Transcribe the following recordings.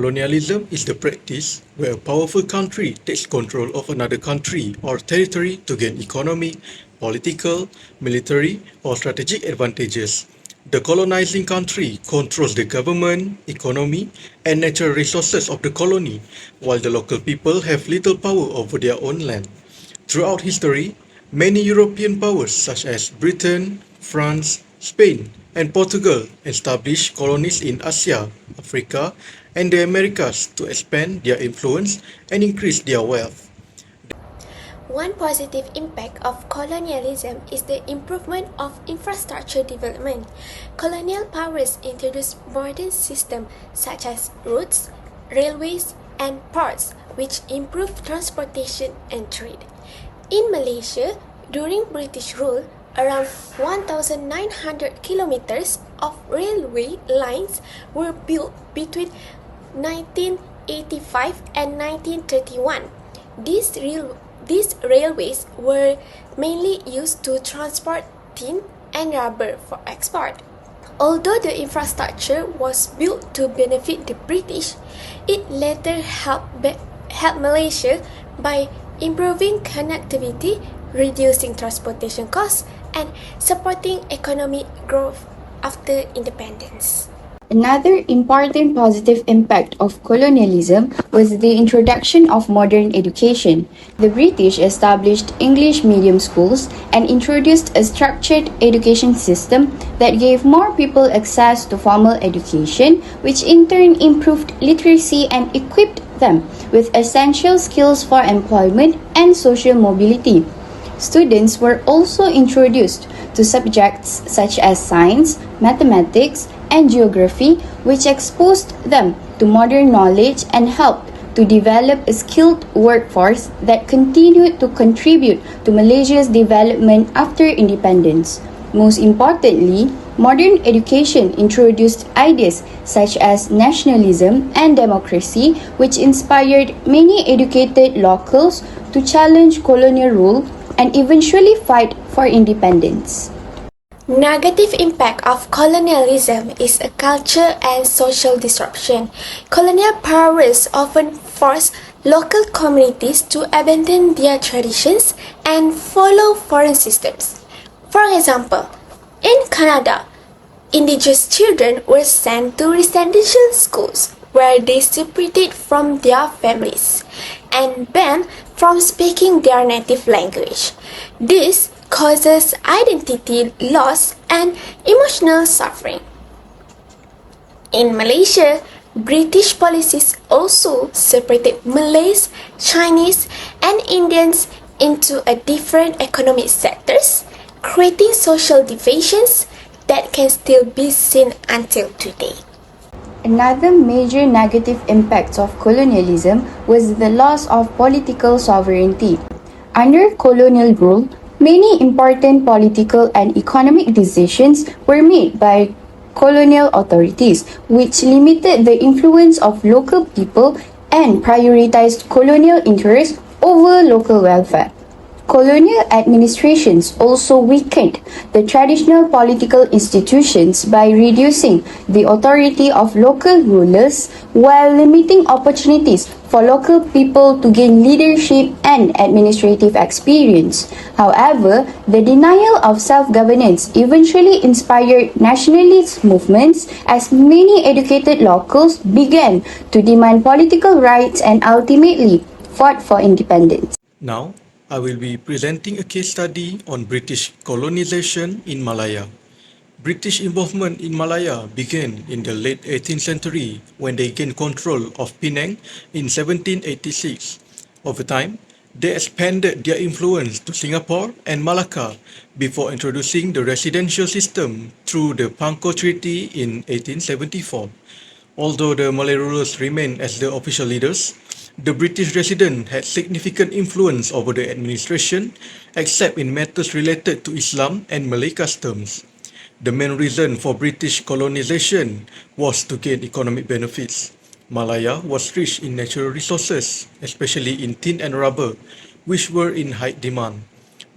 Colonialism is the practice where a powerful country takes control of another country or territory to gain economic, political, military, or strategic advantages. The colonizing country controls the government, economy, and natural resources of the colony, while the local people have little power over their own land. Throughout history, many European powers such as Britain, France, Spain, and Portugal established colonies in Asia, Africa, and the Americas to expand their influence and increase their wealth. One positive impact of colonialism is the improvement of infrastructure development. Colonial powers introduced modern systems such as roads, railways, and ports, which improved transportation and trade. In Malaysia, during British rule, around 1,900 kilometers of railway lines were built between 1985 and 1931. These railways were mainly used to transport tin and rubber for export. Although the infrastructure was built to benefit the British, it later helped Malaysia by improving connectivity, reducing transportation costs, and supporting economic growth after independence. Another important positive impact of colonialism was the introduction of modern education. The British established English medium schools and introduced a structured education system that gave more people access to formal education, which in turn improved literacy and equipped them with essential skills for employment and social mobility. Students were also introduced to subjects such as science, mathematics, and geography, which exposed them to modern knowledge and helped to develop a skilled workforce that continued to contribute to Malaysia's development after independence. Most importantly, modern education introduced ideas such as nationalism and democracy, which inspired many educated locals to challenge colonial rule and eventually fight for independence. Negative impact of colonialism is a culture and social disruption. Colonial powers often force local communities to abandon their traditions and follow foreign systems. For example, in Canada, indigenous children were sent to residential schools where they separated from their families and banned from speaking their native language. This causes identity loss and emotional suffering. In Malaysia, British policies also separated Malays, Chinese, and Indians into a different economic sectors, creating social divisions that can still be seen until today. Another major negative impact of colonialism was the loss of political sovereignty. Under colonial rule, many important political and economic decisions were made by colonial authorities, which limited the influence of local people and prioritized colonial interests over local welfare. Colonial administrations also weakened the traditional political institutions by reducing the authority of local rulers while limiting opportunities for local people to gain leadership and administrative experience. However, the denial of self-governance eventually inspired nationalist movements as many educated locals began to demand political rights and ultimately fought for independence. Now, I will be presenting a case study on British colonization in Malaya. British involvement in Malaya began in the late 18th century when they gained control of Penang in 1786. Over time, they expanded their influence to Singapore and Malacca before introducing the residential system through the Pangkor Treaty in 1874. Although the Malay rulers remained as the official leaders, the British resident had significant influence over the administration, except in matters related to Islam and Malay customs. The main reason for British colonization was to gain economic benefits. Malaya was rich in natural resources, especially in tin and rubber, which were in high demand.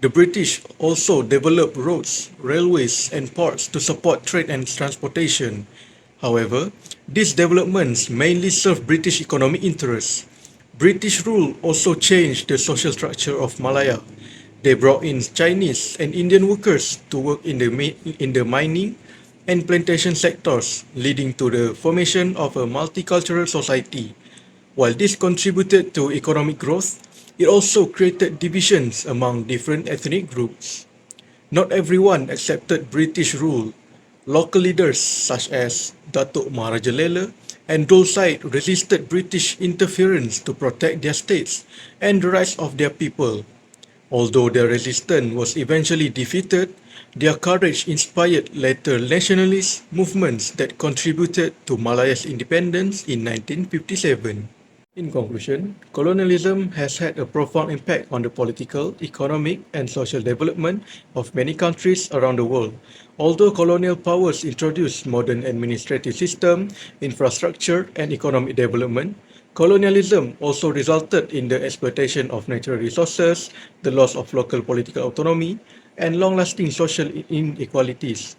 The British also developed roads, railways, and ports to support trade and transportation. However, these developments mainly serve British economic interests. British rule also changed the social structure of Malaya. They brought in Chinese and Indian workers to work in the mining and plantation sectors, leading to the formation of a multicultural society. While this contributed to economic growth, it also created divisions among different ethnic groups. Not everyone accepted British rule. Local leaders such as Datuk Maharaja Lela and Dol Said resisted British interference to protect their states and the rights of their people. Although their resistance was eventually defeated, their courage inspired later nationalist movements that contributed to Malaya's independence in 1957. In conclusion, colonialism has had a profound impact on the political, economic, and social development of many countries around the world. Although colonial powers introduced modern administrative systems, infrastructure, and economic development, colonialism also resulted in the exploitation of natural resources, the loss of local political autonomy, and long-lasting social inequalities.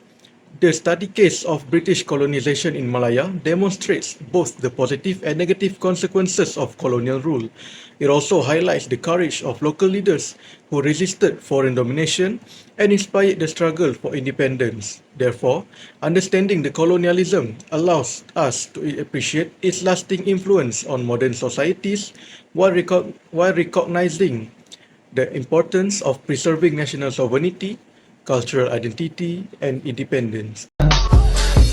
The study case of British colonization in Malaya demonstrates both the positive and negative consequences of colonial rule. It also highlights the courage of local leaders who resisted foreign domination and inspired the struggle for independence. Therefore, understanding the colonialism allows us to appreciate its lasting influence on modern societies while recognizing the importance of preserving national sovereignty, cultural identity, and independence.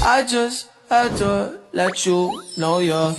I just had to let you know you're